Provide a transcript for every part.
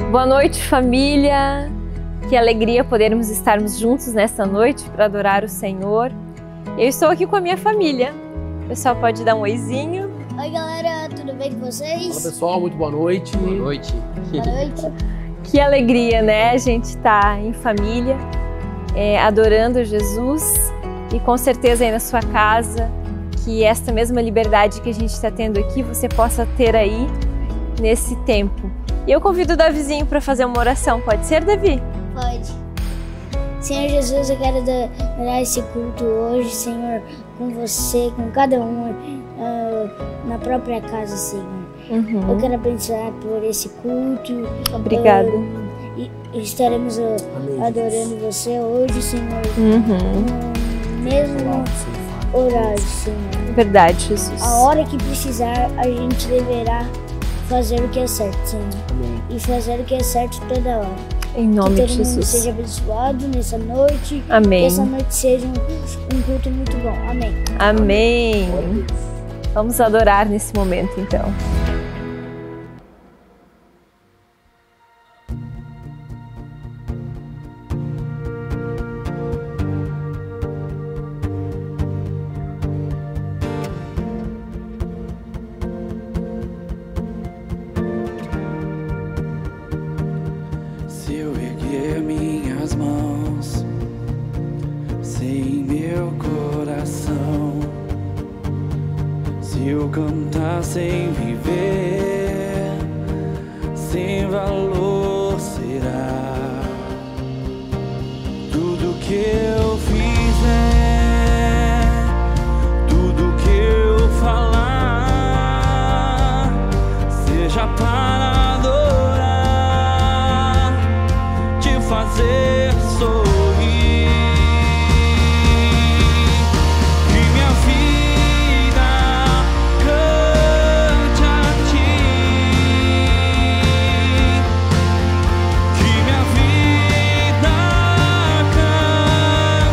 Boa noite, família. Que alegria podermos estarmos juntos nesta noite para adorar o Senhor. Eu estou aqui com a minha família. O pessoal pode dar um oizinho. Oi, galera, tudo bem com vocês? Fala, pessoal, muito boa noite. Boa noite. Boa noite. Que alegria, né? A gente está em família, adorando Jesus, e com certeza aí na sua casa, que esta mesma liberdade que a gente está tendo aqui, você possa ter aí nesse tempo. E eu convido o Davizinho para fazer uma oração. Pode ser, Davi? Pode. Senhor Jesus, eu quero dar esse culto hoje, Senhor, com você, com cada um, na própria casa, Senhor. Uhum. Eu quero abençoar por esse culto. Obrigada. E estaremos adorando você hoje, Senhor. Uhum. Mesmo horário, Senhor. Verdade, Jesus. A hora que precisar, a gente deverá fazer o que é certo, Senhor. Amém. E fazer o que é certo toda hora. Em nome que de todo mundo Jesus. seja abençoado nessa noite. Amém. Que essa noite seja um culto muito bom. Amém. Amém. Vamos adorar nesse momento, então. Se eu erguer minhas mãos sem meu coração, se eu cantar sem viver, sem valor será. Tudo que eu fizer, tudo que eu falar, seja para adorar, te fazer sorrir. Que minha vida cante a ti, que minha vida cante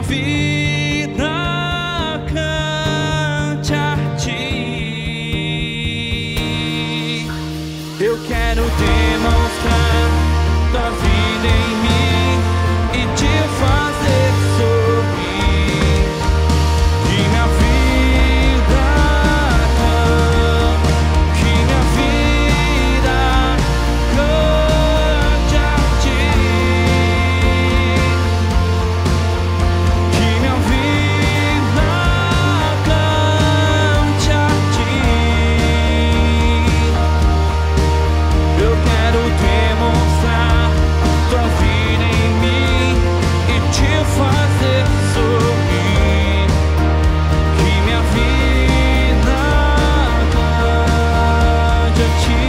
vida cante a ti. Eu quero demonstrar tua vida em mim e te fazer sorrir. Que minha vida cante, que minha vida cante a ti. Que minha vida cante a ti. Eu quero demonstrar tua vida em mim e te fazer sorrir. Que minha vida cante a ti.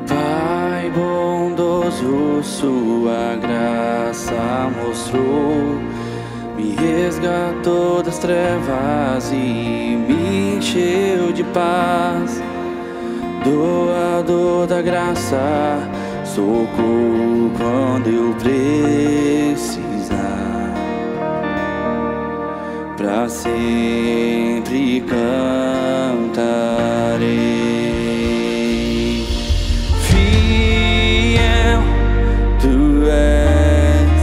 Pai bondoso, sua graça mostrou, me resgatou das trevas e me encheu de paz. Doador da graça, socorro quando eu precisar. Pra sempre cantarei. Fiel tu és,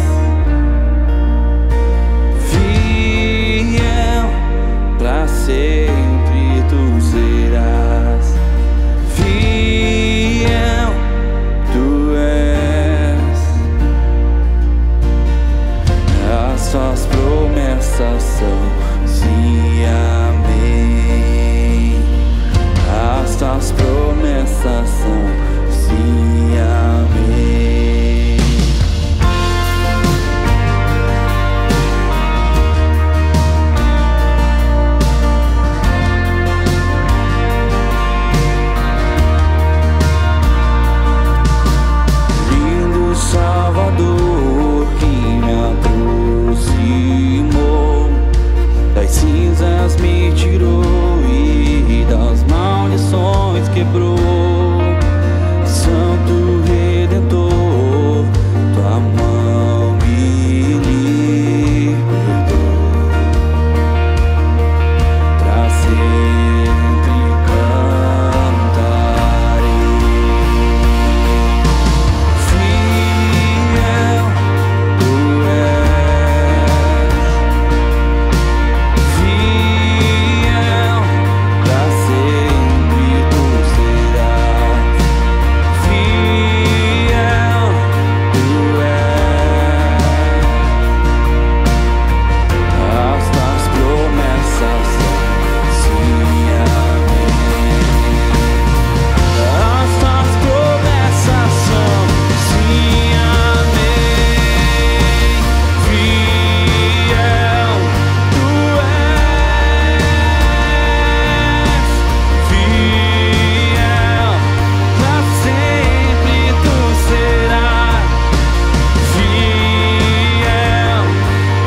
fiel pra sempre tu serás. Fiel tu és, as tuas promessas são sim, amém. As tuas promessas são sim, amém. Lindo Salvador que me aproximou, das cinzas me tirou e das maldições quebrou. Santo Redentor, tua mão me libertou. Pra sempre cantarei. Fiel tu és, fiel pra sempre tu serás. Fiel tu és, as tuas promessas são sim, amém. As tuas promessas são sim, amém. Fiel tu és, fiel pra sempre tu serás. Fiel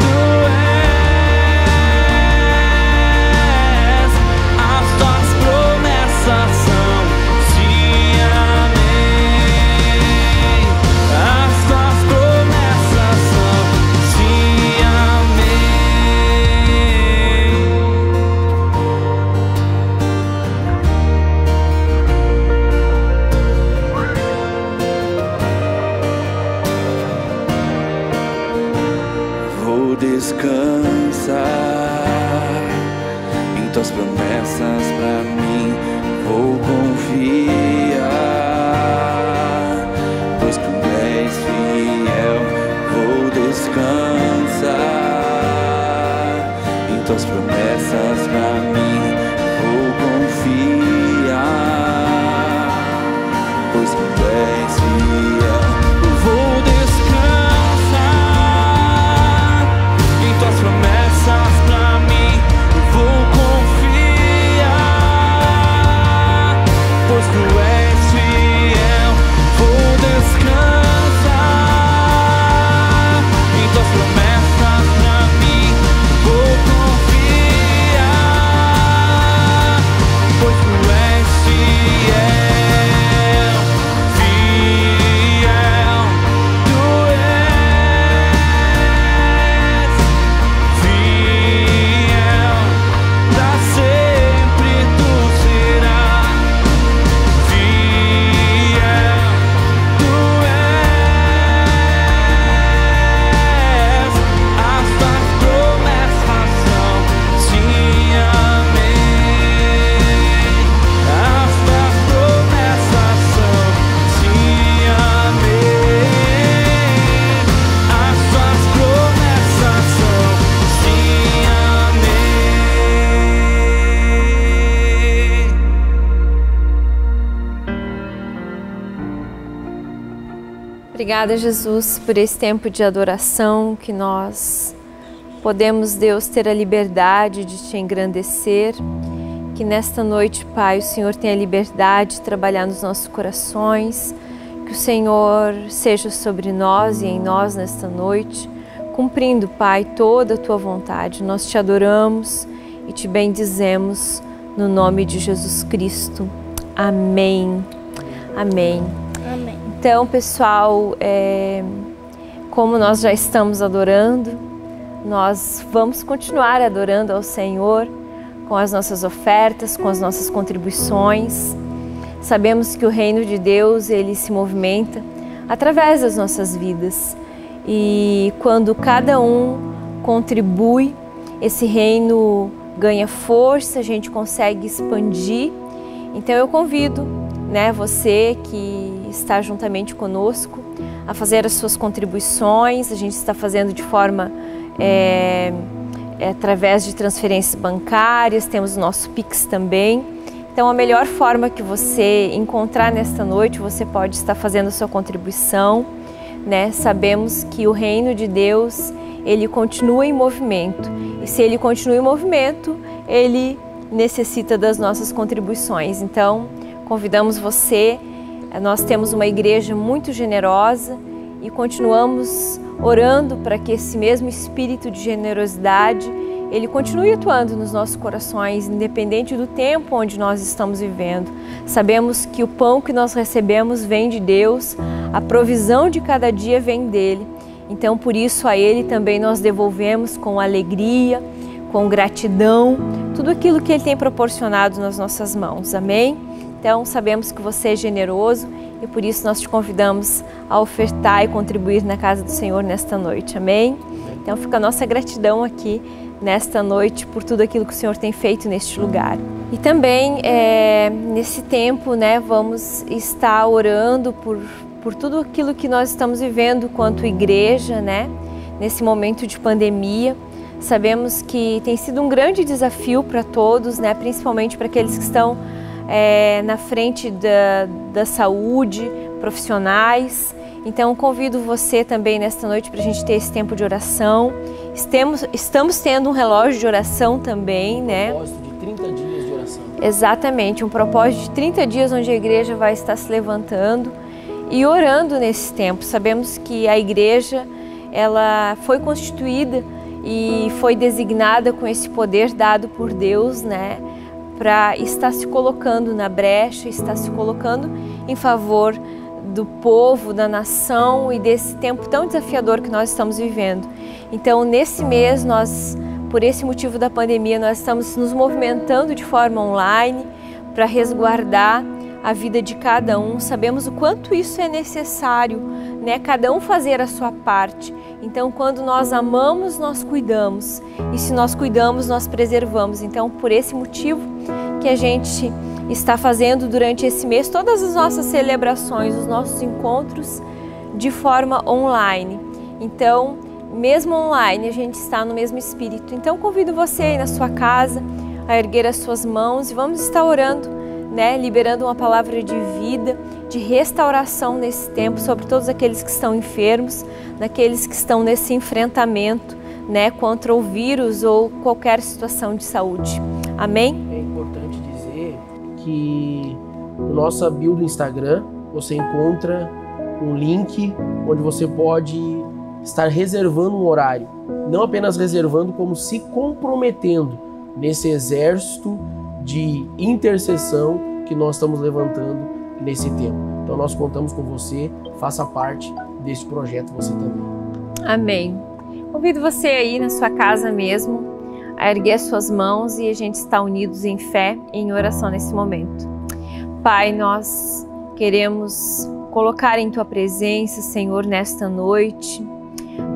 tu és, as tuas promessas são sim, amém. As tuas promessas são sim, amém. Vou descansar em tuas promessas pra mim, vou confiar, pois tu és fiel. Vou descansar em tuas promessas pra mim, vou confiar, Obrigada, Jesus, por esse tempo de adoração que nós podemos, Deus, ter a liberdade de Te engrandecer. Que nesta noite, Pai, o Senhor tenha liberdade de trabalhar nos nossos corações. Que o Senhor seja sobre nós e em nós nesta noite, cumprindo, Pai, toda a Tua vontade. Nós Te adoramos e Te bendizemos no nome de Jesus Cristo. Amém. Amém. Amém. Então, pessoal, como nós já estamos adorando, nós vamos continuar adorando ao Senhor com as nossas ofertas, com as nossas contribuições. Sabemos que o reino de Deus, ele se movimenta através das nossas vidas. E quando cada um contribui, esse reino ganha força, a gente consegue expandir. Então eu convido, você que está juntamente conosco a fazer as suas contribuições. A gente está fazendo de forma através de transferências bancárias, temos o nosso Pix também. Então a melhor forma que você encontrar nesta noite, você pode estar fazendo a sua contribuição. Sabemos que o reino de Deus, ele continua em movimento. E se ele continua em movimento, ele necessita das nossas contribuições. Então, convidamos você. Nós temos uma igreja muito generosa e continuamos orando para que esse mesmo espírito de generosidade, ele continue atuando nos nossos corações, independente do tempo onde nós estamos vivendo. Sabemos que o pão que nós recebemos vem de Deus, a provisão de cada dia vem dele. Então, por isso, a Ele também nós devolvemos com alegria, com gratidão, tudo aquilo que Ele tem proporcionado nas nossas mãos. Amém? Então, sabemos que você é generoso e por isso nós te convidamos a ofertar e contribuir na casa do Senhor nesta noite. Amém? Então, fica a nossa gratidão aqui nesta noite por tudo aquilo que o Senhor tem feito neste lugar. E também, nesse tempo, vamos estar orando por tudo aquilo que nós estamos vivendo quanto igreja, nesse momento de pandemia. Sabemos que tem sido um grande desafio para todos, principalmente para aqueles que estão na frente da saúde, profissionais. Então, convido você também nesta noite para a gente ter esse tempo de oração. Estamos tendo um relógio de oração também, Um propósito de 30 dias de oração. Exatamente, um propósito de 30 dias onde a igreja vai estar se levantando e orando nesse tempo. Sabemos que a igreja, ela foi constituída e foi designada com esse poder dado por Deus, para estar se colocando na brecha, estar se colocando em favor do povo, da nação e desse tempo tão desafiador que nós estamos vivendo. Então, nesse mês, por esse motivo da pandemia, nós estamos nos movimentando de forma online para resguardar a vida de cada um. Sabemos o quanto isso é necessário, cada um fazer a sua parte. Então, quando nós amamos, nós cuidamos. E se nós cuidamos, nós preservamos. Então, por esse motivo que a gente está fazendo durante esse mês todas as nossas celebrações, os nossos encontros de forma online. Então, mesmo online, a gente está no mesmo espírito. Então, convido você aí na sua casa a erguer as suas mãos e vamos estar orando, liberando uma palavra de vida, de restauração nesse tempo sobre todos aqueles que estão enfermos, naqueles que estão nesse enfrentamento, contra o vírus ou qualquer situação de saúde. Amém? É importante dizer que no nosso bio do Instagram você encontra um link onde você pode estar reservando um horário. Não apenas reservando, como se comprometendo nesse exército de intercessão que nós estamos levantando nesse tempo. Então nós contamos com você, faça parte desse projeto você também. Amém. Convido você aí na sua casa mesmo a erguer as suas mãos e a gente está unidos em fé e em oração nesse momento. Pai, nós queremos colocar em Tua presença, Senhor, nesta noite,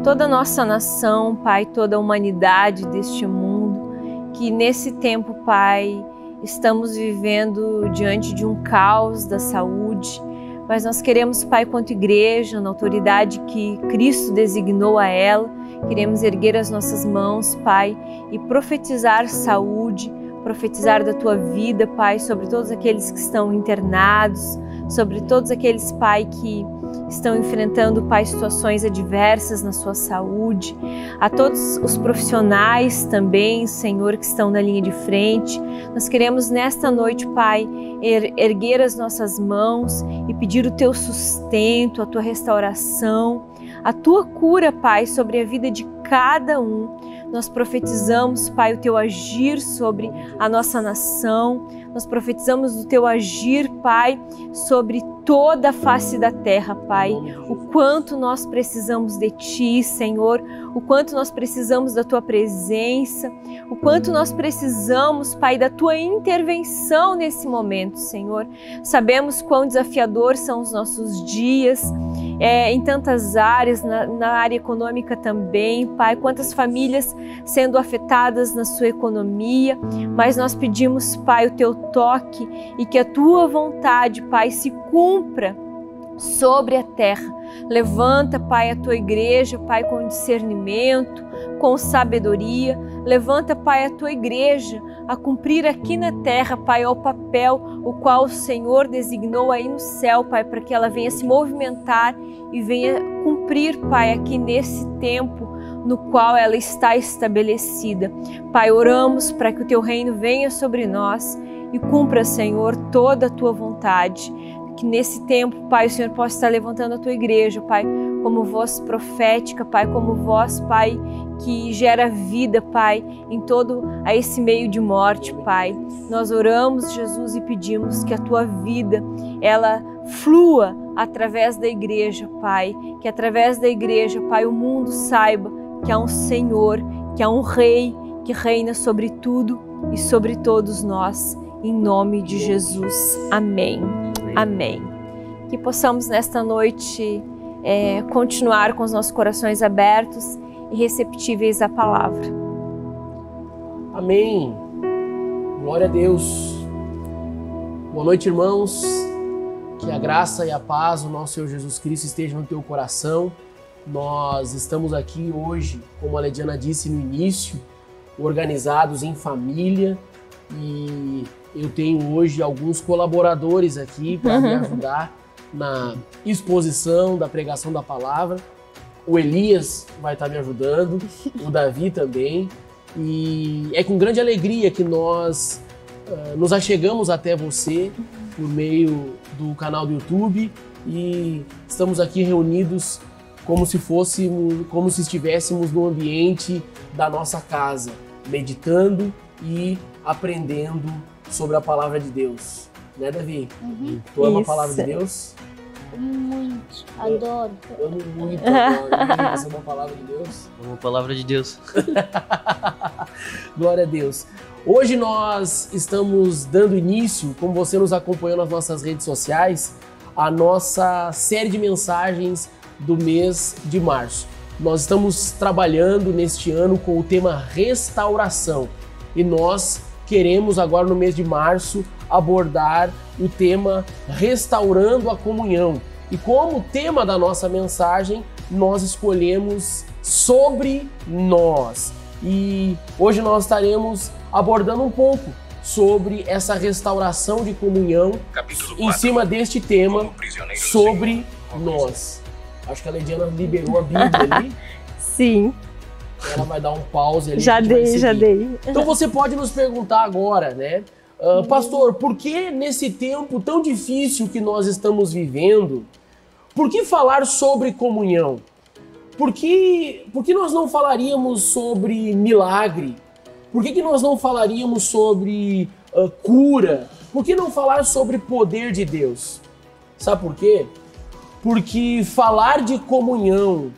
toda a nossa nação, Pai, toda a humanidade deste mundo, que nesse tempo, Pai, estamos vivendo diante de um caos da saúde, mas nós queremos, Pai, quanto igreja, na autoridade que Cristo designou a ela, queremos erguer as nossas mãos, Pai, e profetizar saúde, profetizar da Tua vida, Pai, sobre todos aqueles que estão internados, sobre todos aqueles, Pai, que estão enfrentando, Pai, situações adversas na sua saúde, a todos os profissionais também, Senhor, que estão na linha de frente. Nós queremos nesta noite, Pai, erguer as nossas mãos e pedir o Teu sustento, a Tua restauração, a Tua cura, Pai, sobre a vida de cada um. Nós profetizamos, Pai, o Teu agir sobre a nossa nação. Nós profetizamos o Teu agir, Pai, sobre toda a face da terra, Pai. O quanto nós precisamos de Ti, Senhor. O quanto nós precisamos da Tua presença. O quanto nós precisamos, Pai, da Tua intervenção nesse momento, Senhor. Sabemos quão desafiador são os nossos dias, em tantas áreas, na área econômica também, Pai. Quantas famílias sendo afetadas na sua economia. Mas nós pedimos, Pai, o Teu toque e que a Tua vontade, Pai, se cumpra sobre a terra. Levanta, Pai, a Tua igreja, Pai, com discernimento, com sabedoria. Levanta, Pai, a Tua igreja a cumprir aqui na terra, Pai, o papel o qual o Senhor designou aí no céu, Pai, para que ela venha se movimentar e venha cumprir, Pai, aqui nesse tempo no qual ela está estabelecida. Pai, oramos para que o Teu reino venha sobre nós e cumpra, Senhor, toda a Tua vontade. Que nesse tempo, Pai, o Senhor possa estar levantando a Tua igreja, Pai, como voz profética, Pai, como voz, Pai, que gera vida, Pai, em todo esse meio de morte, Pai. Nós oramos, Jesus, e pedimos que a Tua vida, ela flua através da igreja, Pai. Que através da igreja, Pai, o mundo saiba que há um Senhor, que há um Rei que reina sobre tudo e sobre todos nós. Em nome de Jesus. Amém. Amém. Que possamos nesta noite continuar com os nossos corações abertos e receptíveis à palavra. Amém. Glória a Deus. Boa noite, irmãos. Que a graça e a paz do nosso Senhor Jesus Cristo estejam no teu coração. Nós estamos aqui hoje, como a Lediana disse no início, organizados em família, e eu tenho hoje alguns colaboradores aqui para me ajudar na exposição da pregação da palavra. O Elias vai estar me ajudando, o Davi também. E é com grande alegria que nós nos achegamos até você por meio do canal do YouTube e estamos aqui reunidos como se estivéssemos no ambiente da nossa casa, meditando e aprendendo sobre a palavra de Deus. Né, Davi? Tu ama a palavra de Deus? Muito, adoro. Eu amo muito, adoro. Você ama a palavra de Deus? Amo a palavra de Deus. Glória a Deus. Hoje nós estamos dando início, como você nos acompanhou nas nossas redes sociais, a nossa série de mensagens do mês de março. Nós estamos trabalhando neste ano com o tema restauração e nós queremos agora no mês de março abordar o tema restaurando a comunhão. E como tema da nossa mensagem, nós escolhemos sobre nós. E hoje nós estaremos abordando um pouco sobre essa restauração de comunhão em cima deste tema sobre nós. Acho que a Lediana liberou a Bíblia ali. Sim. Ela vai dar um pause ali. Já dei. Então você pode nos perguntar agora, né? Pastor, por que nesse tempo tão difícil que nós estamos vivendo, por que falar sobre comunhão? Por que nós não falaríamos sobre milagre? Por que nós não falaríamos sobre cura? Por que não falar sobre poder de Deus? Sabe por quê? Porque falar de comunhão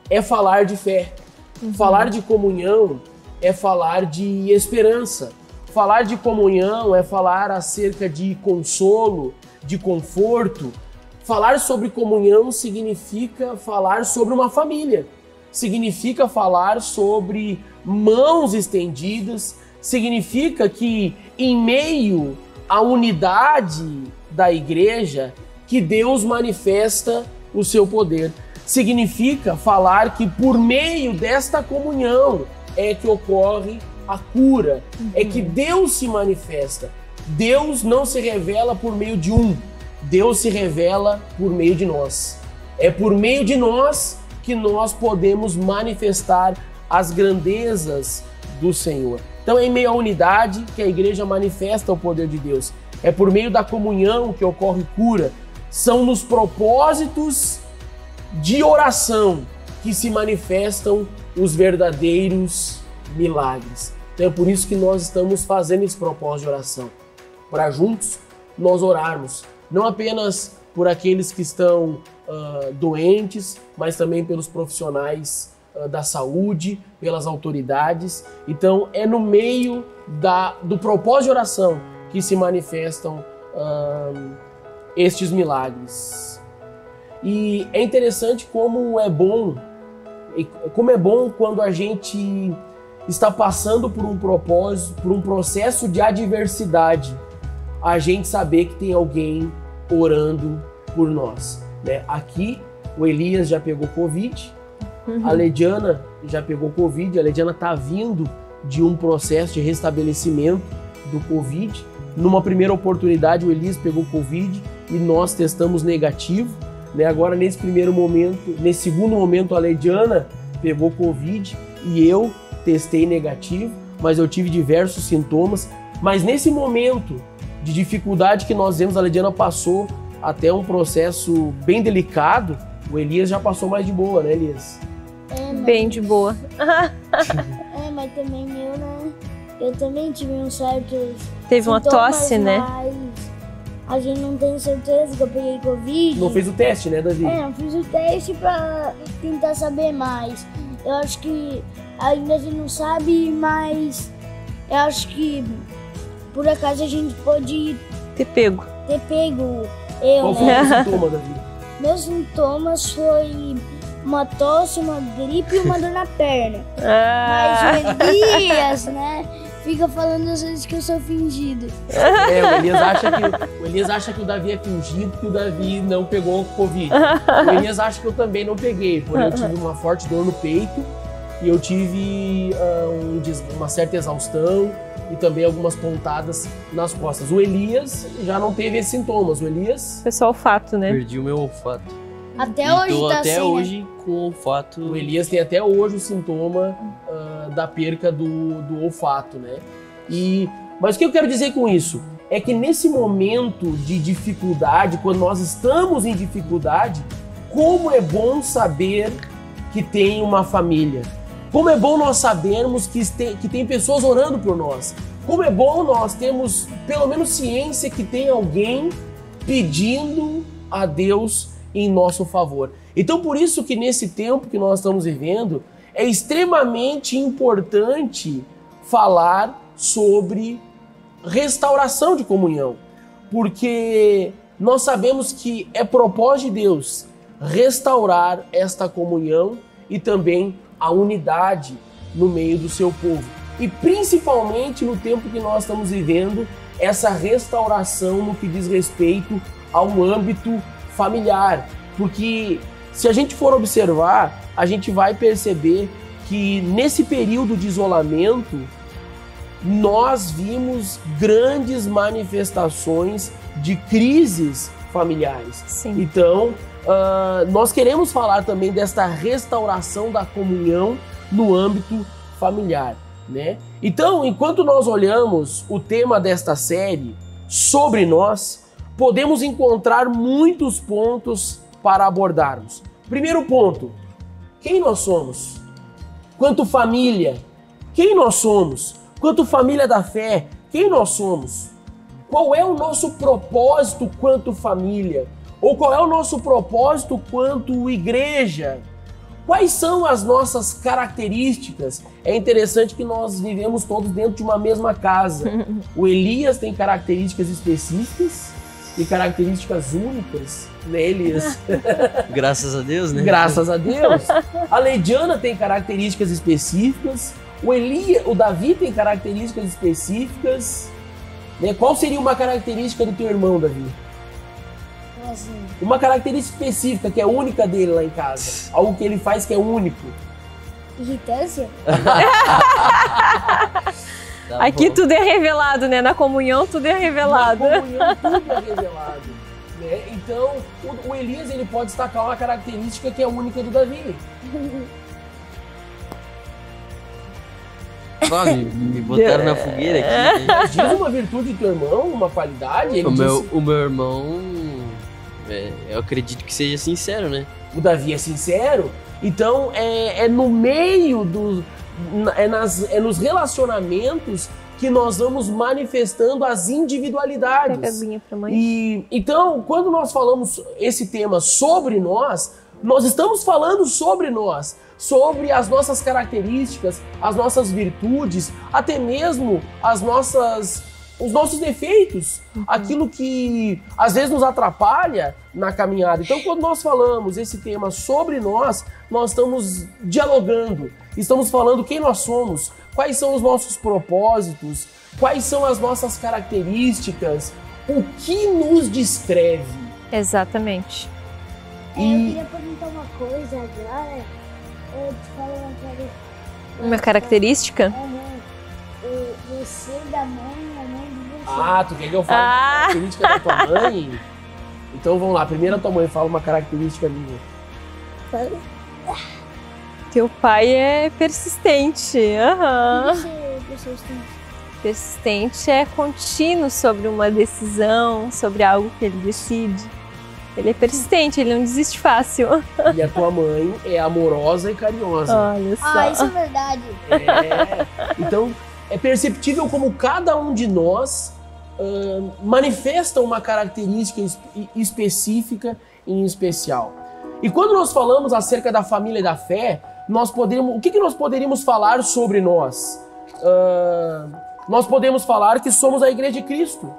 é falar de fé. Falar de comunhão é falar de esperança. Falar de comunhão é falar acerca de consolo, de conforto. Falar sobre comunhão significa falar sobre uma família. Significa falar sobre mãos estendidas. Significa que em meio à unidade da igreja, que Deus manifesta o seu poder. Significa falar que por meio desta comunhão é que ocorre a cura, é que Deus se manifesta. Deus não se revela por meio de um, Deus se revela por meio de nós. É por meio de nós que nós podemos manifestar as grandezas do Senhor. Então é em meio à unidade que a igreja manifesta o poder de Deus. É por meio da comunhão que ocorre cura. São nos propósitos de oração que se manifestam os verdadeiros milagres. Então é por isso que nós estamos fazendo esse propósito de oração. Para juntos nós orarmos. Não apenas por aqueles que estão doentes, mas também pelos profissionais da saúde, pelas autoridades. Então é no meio do propósito de oração que se manifestam estes milagres. E é interessante como é bom quando a gente está passando por um propósito, por um processo de adversidade, a gente saber que tem alguém orando por nós, né? Aqui o Elias já pegou Covid, a Lediana já pegou Covid, a Lediana está vindo de um processo de restabelecimento do Covid. Numa primeira oportunidade o Elias pegou Covid e nós testamos negativo, né? Agora nesse segundo momento a Lediana pegou Covid e eu testei negativo, mas eu tive diversos sintomas. Mas nesse momento de dificuldade que nós vemos, a Lediana passou até um processo bem delicado. O Elias já passou mais de boa, né, Elias? Bem de boa. Mas também né? Eu também tive um certo... Teve uma tosse, né? Mas a gente não tem certeza que eu peguei Covid. Não fez o teste, né, Davi? Não fiz o teste pra tentar saber mais. Eu acho que ainda a gente não sabe, mas eu acho que por acaso a gente pode ter pego. Qual foi o sintoma, Davi? Meus sintomas foi uma tosse, uma gripe e uma dor na perna. Mas o Elias, né, fica falando às vezes que eu sou fingido. O Elias acha que o Davi é fingido, que o Davi não pegou Covid. O Elias acha que eu também não peguei, porém eu tive uma forte dor no peito e eu tive uma certa exaustão e também algumas pontadas nas costas. O Elias já não teve esses sintomas. O Elias... Foi só olfato, né? Perdi o meu olfato. Até hoje tô tá até assim, hoje com olfato. O Elias tem até hoje o sintoma da perca do olfato, né? Mas o que eu quero dizer com isso? É que nesse momento de dificuldade, quando nós estamos em dificuldade, como é bom saber que tem uma família. Como é bom nós sabermos que tem pessoas orando por nós. Como é bom nós termos pelo menos ciência que tem alguém pedindo a Deus em nosso favor. Então por isso que nesse tempo que nós estamos vivendo, é extremamente importante falar sobre restauração de comunhão. Porque nós sabemos que é propósito de Deus restaurar esta comunhão e também a unidade no meio do seu povo. E principalmente no tempo que nós estamos vivendo, essa restauração no que diz respeito ao âmbito familiar. Porque se a gente for observar, a gente vai perceber que nesse período de isolamento, nós vimos grandes manifestações de crises familiares. Sim. Então, nós queremos falar também desta restauração da comunhão no âmbito familiar, né? Então, enquanto nós olhamos o tema desta série sobre nós, podemos encontrar muitos pontos para abordarmos. Primeiro ponto, quem nós somos? Quanto família, quem nós somos? Quanto família da fé, quem nós somos? Qual é o nosso propósito quanto família? Ou qual é o nosso propósito quanto igreja? Quais são as nossas características? É interessante que nós vivemos todos dentro de uma mesma casa. O Elias tem características específicas e características únicas, né, Elias? Graças a Deus, né? Graças a Deus. A Lediana tem características específicas. O Davi tem características específicas. Né? Qual seria uma característica do teu irmão, Davi? Assim, Uma característica específica que é única dele lá em casa. Algo que ele faz que é único. irritância? Tá Aqui bom. tudo é revelado, né? Na comunhão tudo é revelado. Na comunhão tudo é revelado. né? Então, o Elias ele pode destacar uma característica que é única do Davi. Me botaram na fogueira aqui. Né? Diz uma virtude do teu irmão, uma qualidade. Ele O meu irmão, eu acredito que seja sincero, né? O Davi é sincero. Então, é no meio nos relacionamentos que nós vamos manifestando as individualidades. E então, quando nós falamos esse tema sobre nós estamos falando sobre nós, sobre as nossas características, as nossas virtudes, até mesmo os nossos defeitos, aquilo que às vezes nos atrapalha na caminhada. Então, quando nós falamos esse tema sobre nós estamos dialogando, estamos falando quem nós somos, quais são os nossos propósitos, quais são as nossas características, o que nos descreve. Exatamente. Eu queria perguntar uma coisa agora. Eu te falo uma característica? Você da mãe, a mãe de você. Ah, tu quer que eu fale uma característica da tua mãe? Então vamos lá, primeiro a tua mãe fala uma característica minha. Teu pai é persistente. Persistente é contínuo sobre uma decisão, sobre algo que ele decide. Ele é persistente, ele não desiste fácil. E a tua mãe é amorosa e carinhosa. Olha só. Isso é verdade. Então, é perceptível como cada um de nós manifesta uma característica específica em especial. E quando nós falamos acerca da família e da fé, o que nós poderíamos falar sobre nós? Nós podemos falar que somos a Igreja de Cristo.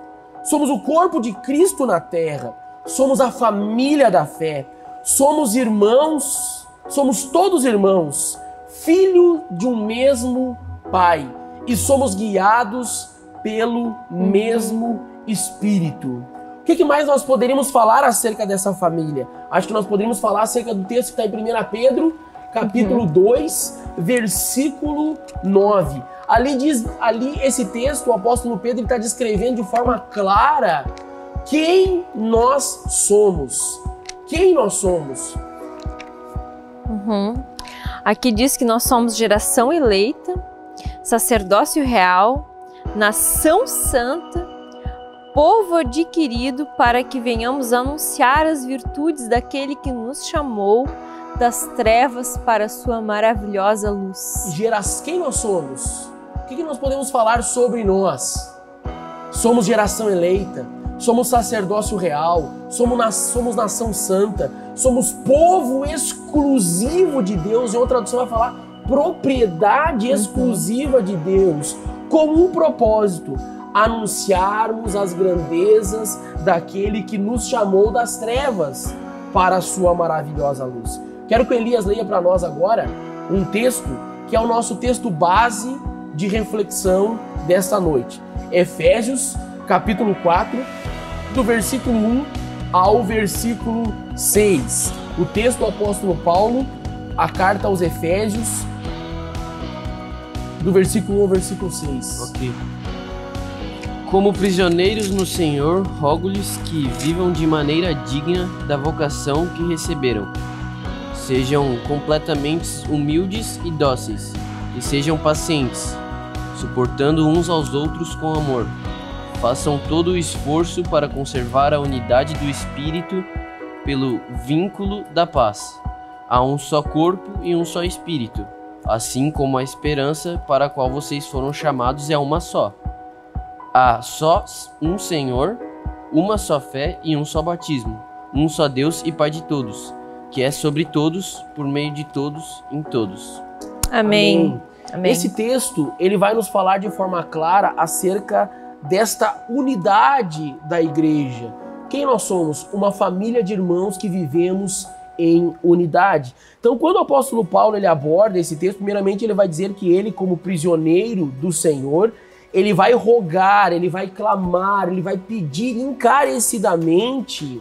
Somos o corpo de Cristo na terra. Somos a família da fé. Somos irmãos, somos todos irmãos, filho de um mesmo Pai. E somos guiados pelo mesmo Espírito. O que mais nós poderíamos falar acerca dessa família? Acho que nós poderíamos falar acerca do texto que está em 1 Pedro, capítulo 2, versículo 9. Ali esse texto, o apóstolo Pedro está descrevendo de forma clara quem nós somos. Quem nós somos? Aqui diz que nós somos geração eleita, sacerdócio real, nação santa, povo adquirido para que venhamos anunciar as virtudes daquele que nos chamou das trevas para a sua maravilhosa luz. Quem nós somos? O que nós podemos falar sobre nós? Somos geração eleita, somos sacerdócio real, somos nação santa, somos povo exclusivo de Deus. Em outra tradução vai falar propriedade exclusiva de Deus, com um propósito: anunciarmos as grandezas daquele que nos chamou das trevas para a sua maravilhosa luz. Quero que o Elias leia para nós agora um texto que é o nosso texto base de reflexão desta noite. Efésios, capítulo 4, do versículo 1 ao versículo 6. O texto do apóstolo Paulo, a carta aos Efésios, do versículo 1 ao versículo 6. Ok. Como prisioneiros no Senhor, rogo-lhes que vivam de maneira digna da vocação que receberam. Sejam completamente humildes e dóceis, e sejam pacientes, suportando uns aos outros com amor. Façam todo o esforço para conservar a unidade do Espírito pelo vínculo da paz. Há um só corpo e um só Espírito, assim como a esperança para a qual vocês foram chamados é uma só. Há só um Senhor, uma só fé e um só batismo, um só Deus e Pai de todos, que é sobre todos, por meio de todos, em todos. Amém. Amém. Esse texto, ele vai nos falar de forma clara acerca desta unidade da igreja. Quem nós somos? Uma família de irmãos que vivemos em unidade. Então, quando o apóstolo Paulo ele aborda esse texto, primeiramente ele vai dizer que ele, como prisioneiro do Senhor, ele vai rogar, ele vai clamar, ele vai pedir encarecidamente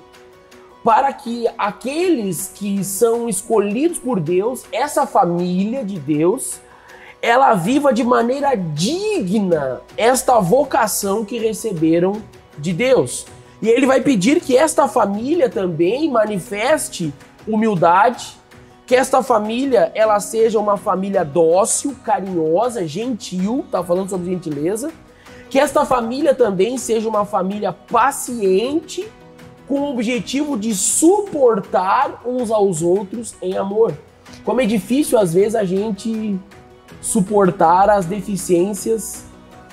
para que aqueles que são escolhidos por Deus, essa família de Deus, ela viva de maneira digna esta vocação que receberam de Deus. E ele vai pedir que esta família também manifeste humildade, que esta família ela seja uma família dócil, carinhosa, gentil, tá falando sobre gentileza, que esta família também seja uma família paciente, com o objetivo de suportar uns aos outros em amor. Como é difícil às vezes a gente suportar as deficiências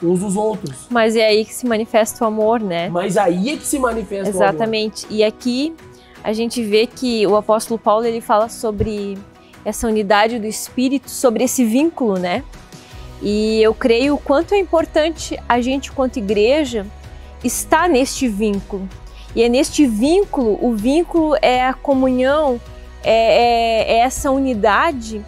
uns dos outros. Mas é aí que se manifesta o amor, né? Mas aí é que se manifesta Exatamente. o amor. E aqui a gente vê que o apóstolo Paulo ele fala sobre essa unidade do Espírito, sobre esse vínculo, né? E eu creio o quanto é importante a gente, quanto igreja, estar neste vínculo. E é neste vínculo, o vínculo é a comunhão, é essa unidade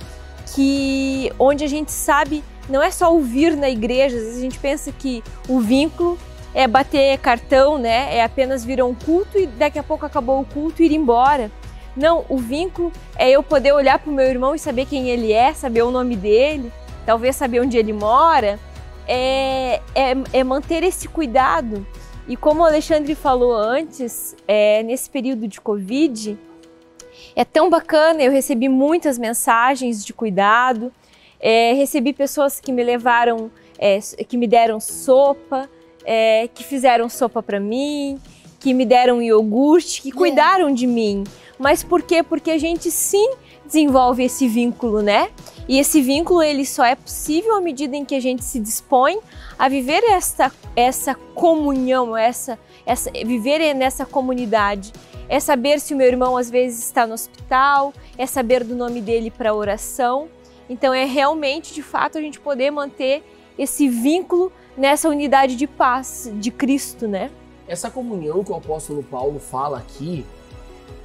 que onde a gente sabe, não é só ouvir na igreja, às vezes a gente pensa que o vínculo é bater cartão, né? É apenas vir a um culto e daqui a pouco acabou o culto e ir embora. Não, o vínculo é eu poder olhar para o meu irmão e saber quem ele é, saber o nome dele, talvez saber onde ele mora, é manter esse cuidado. E como o Alexandre falou antes, nesse período de Covid, é tão bacana, eu recebi muitas mensagens de cuidado, recebi pessoas que me levaram, que me deram sopa, que fizeram sopa para mim, que me deram iogurte, que cuidaram de mim. Mas por quê? Porque a gente sim desenvolve esse vínculo, né? E esse vínculo ele só é possível à medida em que a gente se dispõe a viver essa comunhão, viver nessa comunidade. É saber se o meu irmão às vezes está no hospital, é saber do nome dele para oração. Então é realmente, de fato, a gente poder manter esse vínculo nessa unidade de paz de Cristo, né? Essa comunhão que o apóstolo Paulo fala aqui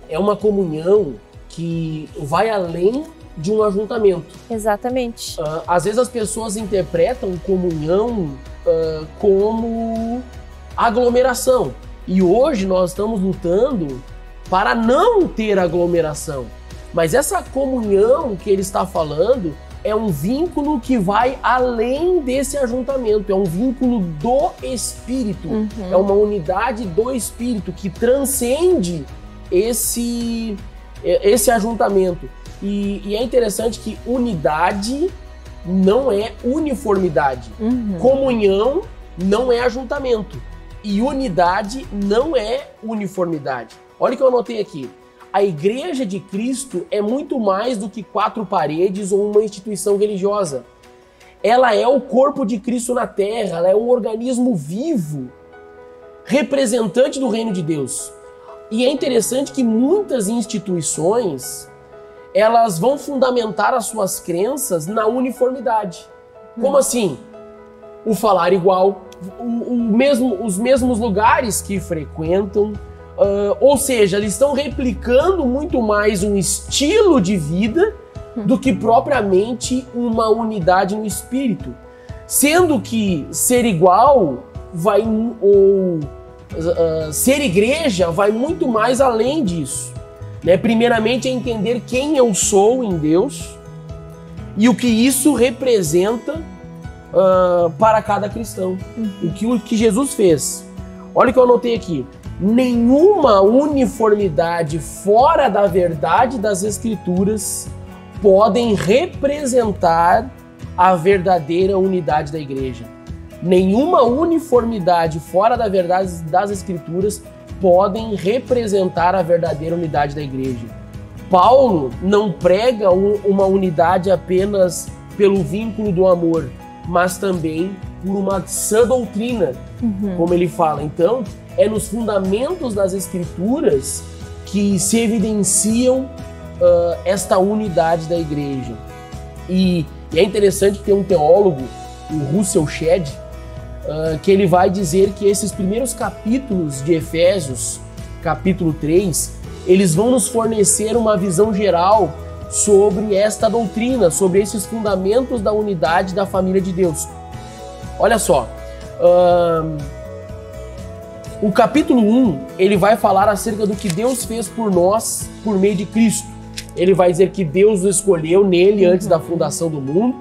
é uma comunhão que vai além de um ajuntamento. Exatamente. Às vezes as pessoas interpretam comunhão como aglomeração. E hoje nós estamos lutando para não ter aglomeração. Mas essa comunhão que ele está falando é um vínculo que vai além desse ajuntamento. É um vínculo do Espírito. É uma unidade do Espírito que transcende esse ajuntamento. E é interessante que unidade não é uniformidade. Comunhão não é ajuntamento. E unidade não é uniformidade. Olha o que eu anotei aqui. A Igreja de Cristo é muito mais do que 4 paredes ou uma instituição religiosa. Ela é o corpo de Cristo na Terra, ela é um organismo vivo, representante do reino de Deus. E é interessante que muitas instituições, elas vão fundamentar as suas crenças na uniformidade. Como assim? O falar igual, os mesmos lugares que frequentam, ou seja, eles estão replicando muito mais um estilo de vida do que propriamente uma unidade no espírito. Sendo que ser igual ser igreja vai muito mais além disso. Né? Primeiramente é entender quem eu sou em Deus e o que isso representa para cada cristão. O que Jesus fez. Olha o que eu anotei aqui. Nenhuma uniformidade fora da verdade das Escrituras podem representar a verdadeira unidade da igreja. Nenhuma uniformidade fora da verdade das Escrituras podem representar a verdadeira unidade da igreja. Paulo não prega uma unidade apenas pelo vínculo do amor, mas também por uma sã doutrina, como ele fala. Então, é nos fundamentos das Escrituras que se evidenciam esta unidade da igreja. E é interessante que tem um teólogo, o Russell Shedd, que ele vai dizer que esses primeiros capítulos de Efésios, capítulo 3, eles vão nos fornecer uma visão geral sobre esta doutrina, sobre esses fundamentos da unidade da família de Deus. Olha só, o capítulo 1, ele vai falar acerca do que Deus fez por nós por meio de Cristo. Ele vai dizer que Deus nos escolheu nele antes da fundação do mundo.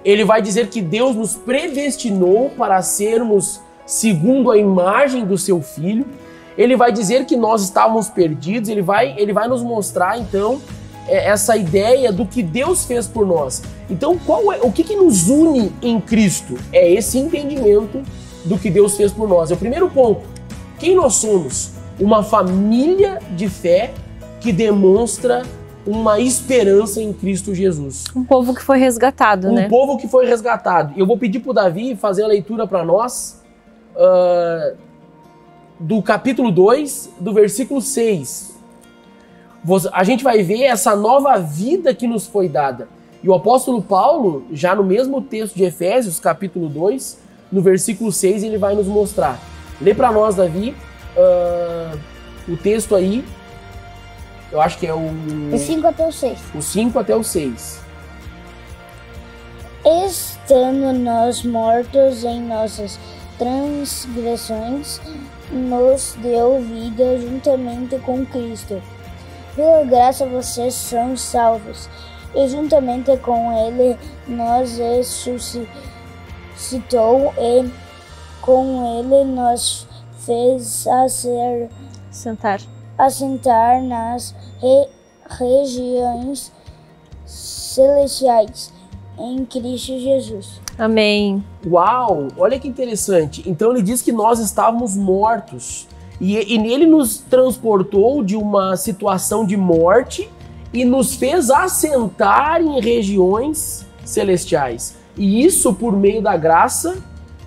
Ele vai dizer que Deus nos predestinou para sermos segundo a imagem do seu Filho. ele vai dizer que nós estávamos perdidos, ele vai nos mostrar, então, essa ideia do que Deus fez por nós. Então, o que nos une em Cristo? É esse entendimento do que Deus fez por nós. É o primeiro ponto. Quem nós somos? Uma família de fé que demonstra uma esperança em Cristo Jesus. Um povo que foi resgatado, né? Um povo que foi resgatado. Eu vou pedir para o Davi fazer a leitura para nós do capítulo 2, do versículo 6. A gente vai ver essa nova vida que nos foi dada. E o apóstolo Paulo, já no mesmo texto de Efésios, capítulo 2, no versículo 6, ele vai nos mostrar. Lê para nós, Davi, o texto aí. Eu acho que é o 5 até o 6. O 5 até o 6. Estando nós mortos em nossas transgressões, nos deu vida juntamente com Cristo. Pela graça vocês são salvos, e juntamente com Ele nos ressuscitou, e com Ele nos fez assentar nas regiões celestiais em Cristo Jesus. Amém. Uau, olha que interessante. Então ele diz que nós estávamos mortos e nele nos transportou de uma situação de morte e nos fez assentar em regiões celestiais. E isso por meio da graça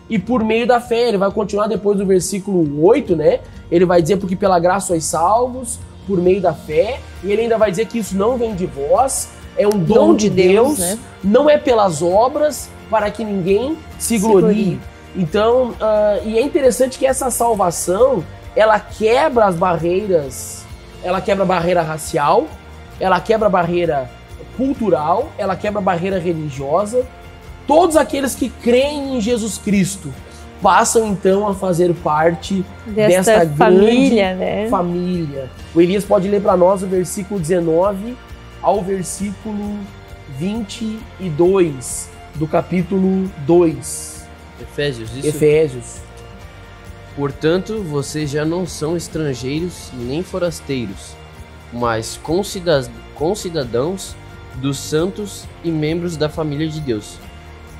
e por meio da fé. Ele vai continuar depois do versículo 8, né? Ele vai dizer, porque pela graça sois salvos, por meio da fé. E ele ainda vai dizer que isso não vem de vós, é um dom de Deus, né? Não é pelas obras, para que ninguém se glorie. Então, e é interessante que essa salvação, ela quebra as barreiras, ela quebra a barreira racial, ela quebra a barreira cultural, ela quebra a barreira religiosa. Todos aqueles que creem em Jesus Cristo passam então a fazer parte desta família, grande família. O Elias pode ler para nós o versículo 19 ao versículo 22 do capítulo 2. Efésios, isso? Efésios. Portanto, vocês já não são estrangeiros nem forasteiros, mas concidadãos dos santos e membros da família de Deus,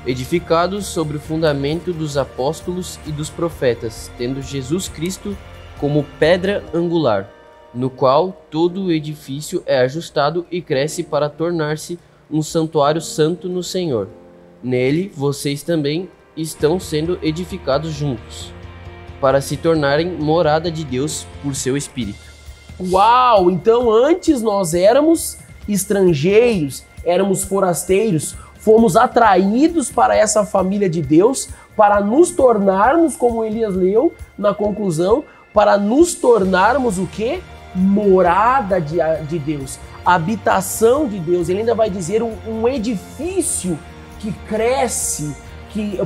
edificados sobre o fundamento dos apóstolos e dos profetas, tendo Jesus Cristo como pedra angular, no qual todo o edifício é ajustado e cresce para tornar-se um santuário santo no Senhor. Nele, vocês também estão sendo edificados juntos, para se tornarem morada de Deus por seu Espírito. Uau! Então antes nós éramos estrangeiros, éramos forasteiros, fomos atraídos para essa família de Deus, para nos tornarmos, como Elias leu na conclusão, para nos tornarmos o quê? Morada de Deus, habitação de Deus. Ele ainda vai dizer um edifício que cresce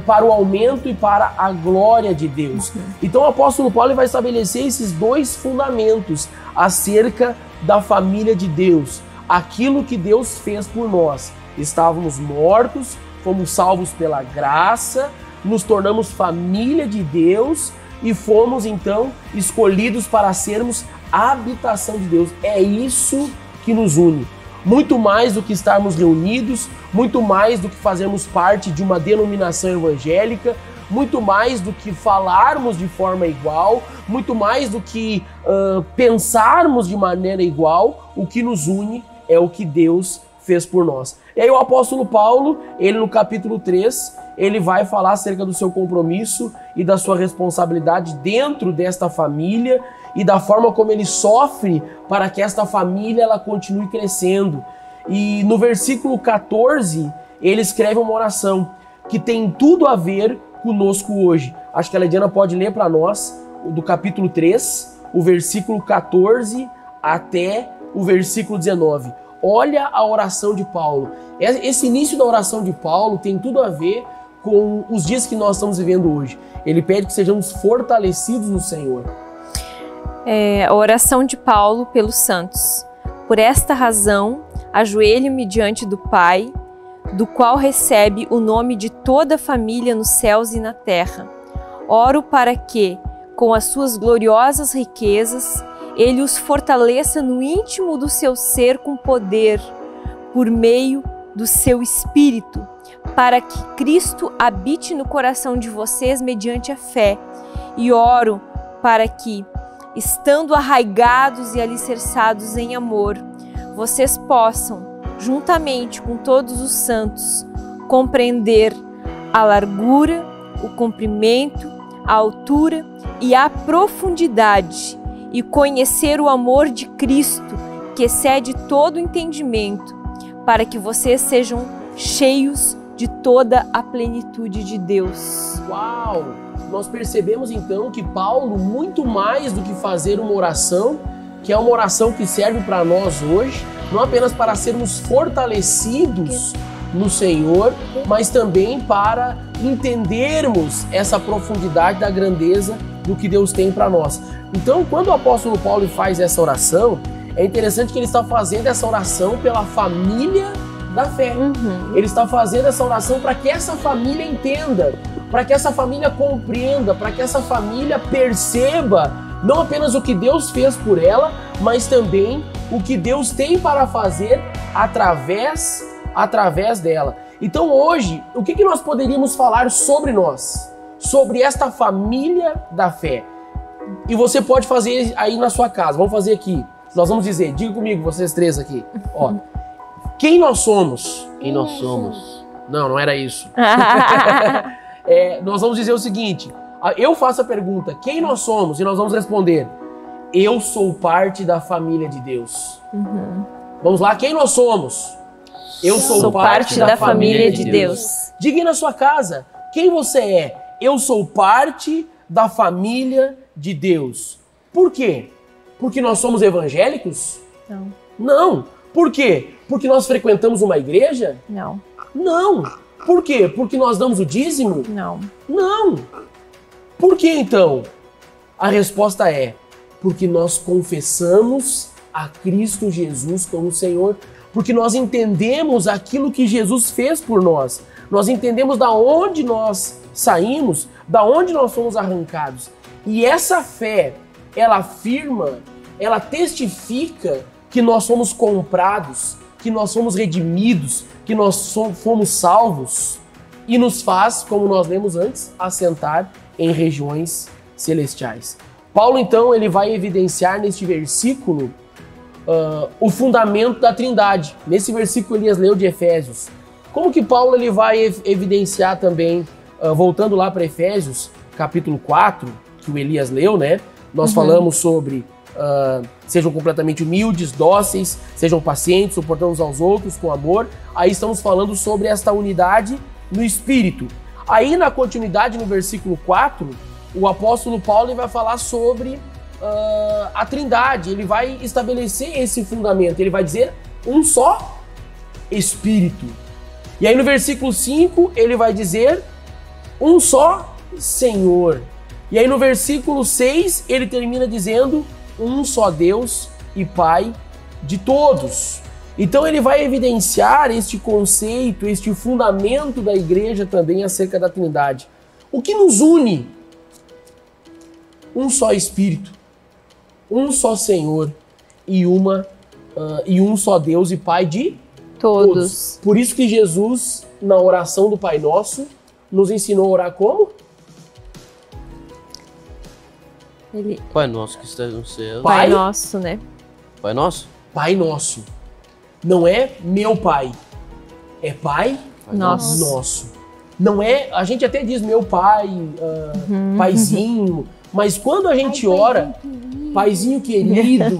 para o aumento e para a glória de Deus. Então o apóstolo Paulo vai estabelecer esses dois fundamentos acerca da família de Deus, aquilo que Deus fez por nós. Estávamos mortos, fomos salvos pela graça, nos tornamos família de Deus e fomos então escolhidos para sermos a habitação de Deus. É isso que nos une. Muito mais do que estarmos reunidos, muito mais do que fazermos parte de uma denominação evangélica, muito mais do que falarmos de forma igual, muito mais do que pensarmos de maneira igual. O que nos une é o que Deus fez por nós. E aí o apóstolo Paulo, ele no capítulo 3, ele vai falar acerca do seu compromisso e da sua responsabilidade dentro desta família e da forma como ele sofre para que esta família ela continue crescendo. E no versículo 14, ele escreve uma oração que tem tudo a ver conosco hoje. Acho que a Lediana pode ler para nós do capítulo 3, o versículo 14 até o versículo 19. Olha a oração de Paulo. Esse início da oração de Paulo tem tudo a ver com os dias que nós estamos vivendo hoje. Ele pede que sejamos fortalecidos no Senhor. A oração de Paulo pelos santos. Por esta razão, ajoelho-me diante do Pai, do qual recebe o nome de toda a família nos céus e na terra. Oro para que, com as suas gloriosas riquezas, Ele os fortaleça no íntimo do seu ser com poder, por meio do seu Espírito, para que Cristo habite no coração de vocês mediante a fé. E oro para que, estando arraigados e alicerçados em amor, vocês possam, juntamente com todos os santos, compreender a largura, o comprimento, a altura e a profundidade, e conhecer o amor de Cristo, que excede todo entendimento, para que vocês sejam cheios de toda a plenitude de Deus. Uau! Nós percebemos então que Paulo, muito mais do que fazer uma oração, que é uma oração que serve para nós hoje, não apenas para sermos fortalecidos no Senhor, mas também para entendermos essa profundidade da grandeza do que Deus tem para nós. Então, quando o apóstolo Paulo faz essa oração, é interessante que ele está fazendo essa oração pela família da fé. Ele está fazendo essa oração para que essa família entenda, para que essa família compreenda, para que essa família perceba não apenas o que Deus fez por ela, mas também o que Deus tem para fazer através dela. Então hoje, o que nós poderíamos falar sobre nós? Sobre esta família da fé. E você pode fazer aí na sua casa. Vamos fazer aqui. Nós vamos dizer, diga comigo, vocês três aqui. Ó, quem nós somos? Quem nós somos? Não era isso. Nós vamos dizer o seguinte. Eu faço a pergunta, quem nós somos? E nós vamos responder, eu sou parte da família de Deus. Vamos lá, quem nós somos? Eu sou parte da família de Deus. Diga aí na sua casa, quem você é? Eu sou parte da família de Deus. Por quê? Porque nós somos evangélicos? Não. Não. Por quê? Porque nós frequentamos uma igreja? Não. Não. Por quê? Porque nós damos o dízimo? Não. Não. Por que então? A resposta é, porque nós confessamos a Cristo Jesus como Senhor, porque nós entendemos aquilo que Jesus fez por nós. Nós entendemos da onde nós saímos, da onde nós fomos arrancados. E essa fé, ela afirma, ela testifica que nós somos comprados, que nós somos redimidos, que nós fomos salvos e nos faz, como nós lemos antes, assentar em regiões celestiais. Paulo, então, ele vai evidenciar neste versículo o fundamento da Trindade. Nesse versículo Elias leu de Efésios. Como que Paulo ele vai evidenciar também, voltando lá para Efésios, capítulo 4, que o Elias leu, né? Nós falamos sobre sejam completamente humildes, dóceis, sejam pacientes, suportando uns aos outros com amor. Aí estamos falando sobre esta unidade no Espírito. Aí na continuidade, no versículo 4, o apóstolo Paulo vai falar sobre a Trindade. Ele vai estabelecer esse fundamento, ele vai dizer um só Espírito. E aí no versículo 5 ele vai dizer um só Senhor. E aí no versículo 6 ele termina dizendo um só Deus e Pai de todos. Então ele vai evidenciar este conceito, este fundamento da igreja também acerca da Trindade. O que nos une? Um só Espírito, um só Senhor e um só Deus e Pai de todos. Por isso que Jesus, na oração do Pai Nosso, nos ensinou a orar como? Pai Nosso que está no céu. Pai Nosso, né? Pai Nosso? Pai Nosso. Não é meu Pai. É Pai Nosso. Não é... A gente até diz meu pai, paizinho, mas quando a gente ora, paizinho querido,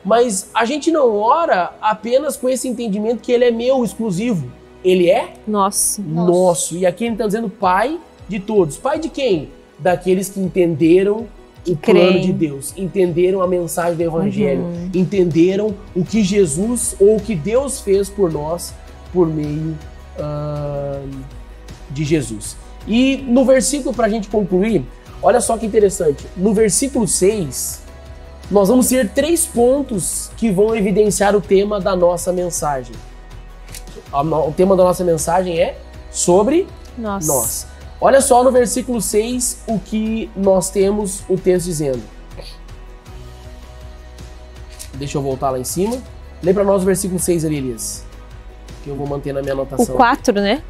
mas a gente não ora apenas com esse entendimento que ele é meu, exclusivo. Ele é nosso. E aqui ele está dizendo Pai de todos. Pai de quem? Daqueles que entenderam o plano de Deus, entenderam a mensagem do Evangelho, entenderam o que Jesus ou o que Deus fez por nós por meio de Jesus. E no versículo, para a gente concluir, olha só que interessante, no versículo 6, nós vamos ter 3 pontos que vão evidenciar o tema da nossa mensagem. O tema da nossa mensagem é sobre nós. Olha só no versículo 6 o que nós temos o texto dizendo. Deixa eu voltar lá em cima. Lê para nós o versículo 6 ali, Elias. Que eu vou manter na minha anotação. O 4, né?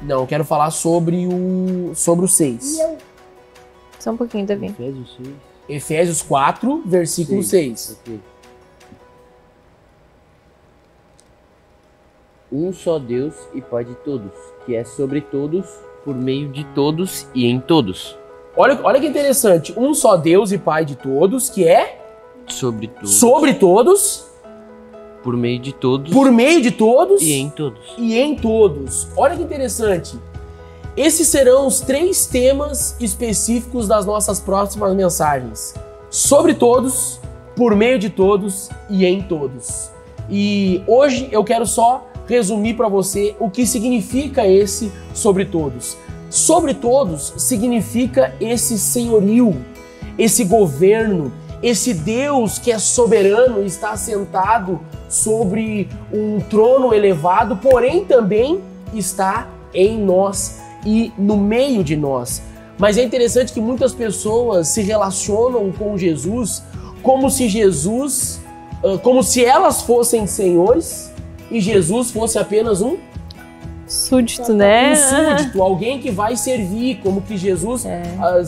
Não, eu quero falar sobre o 6. Só um pouquinho, Davi. Efésios 6. Efésios 4, versículo 6. Ok. Um só Deus e Pai de todos, que é sobre todos, por meio de todos e em todos. Olha que interessante. Um só Deus e Pai de todos, que é Sobre todos, sobre todos, por meio de todos por meio de todos e em todos. e em todos. Olha que interessante. Esses serão os 3 temas específicos das nossas próximas mensagens. Sobre todos, por meio de todos e em todos. E hoje eu quero só resumir para você o que significa esse sobre todos. Sobre todos significa esse senhorio, esse governo, esse Deus que é soberano, está sentado sobre um trono elevado, porém também está em nós e no meio de nós. Mas é interessante que muitas pessoas se relacionam com Jesus como se elas fossem senhores e Jesus fosse apenas um Súdito, né? súdito, alguém que vai servir, como que Jesus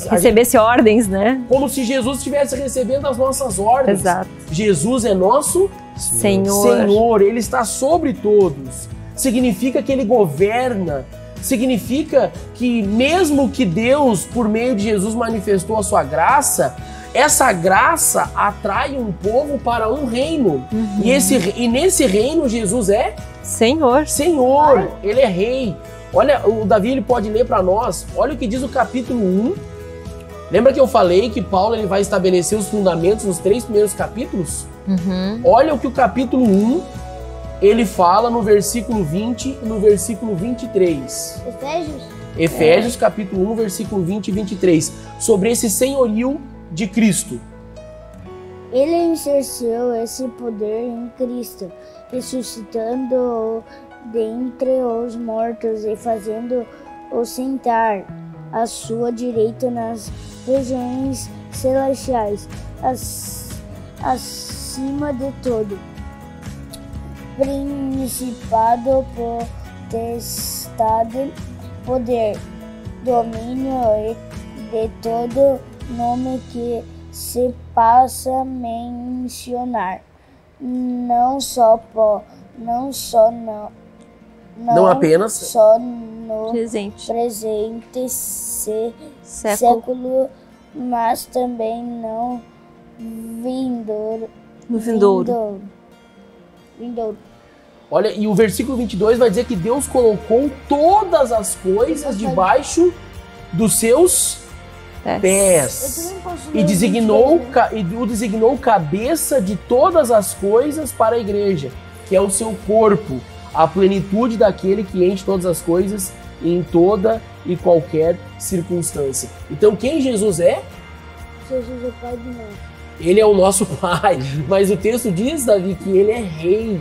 Recebesse ordens, né? como se Jesus estivesse recebendo as nossas ordens. Exato. Jesus é nosso Senhor. Ele está sobre todos. Significa que ele governa. Significa que mesmo que Deus, por meio de Jesus, manifestou a sua graça, essa graça atrai um povo para um reino. E nesse reino Jesus é Senhor. Senhor, ele é rei. Olha, o Davi ele pode ler para nós. Olha o que diz o capítulo 1. Lembra que eu falei que Paulo ele vai estabelecer os fundamentos nos 3 primeiros capítulos? Olha o que o capítulo 1 ele fala no versículo 20 e no versículo 23. Efésios capítulo 1, versículo 20 e 23. Sobre esse senhorio de Cristo. Ele exerceu esse poder em Cristo, ressuscitando-o dentre os mortos e fazendo-o sentar à sua direita nas regiões celestiais, acima de todo principado, potestade, poder, domínio e de todo nome que se passa mencionar, não apenas só no Presente. presente século, mas também no vindouro. Olha, e o versículo 22 vai dizer que Deus colocou todas as coisas debaixo dos seus pés. E o designou cabeça de todas as coisas para a igreja, que é o seu corpo, a plenitude daquele que enche todas as coisas em toda e qualquer circunstância. Então quem Jesus é? Jesus é Pai de nós. Ele é o nosso Pai, mas o texto diz, Davi, que ele é rei,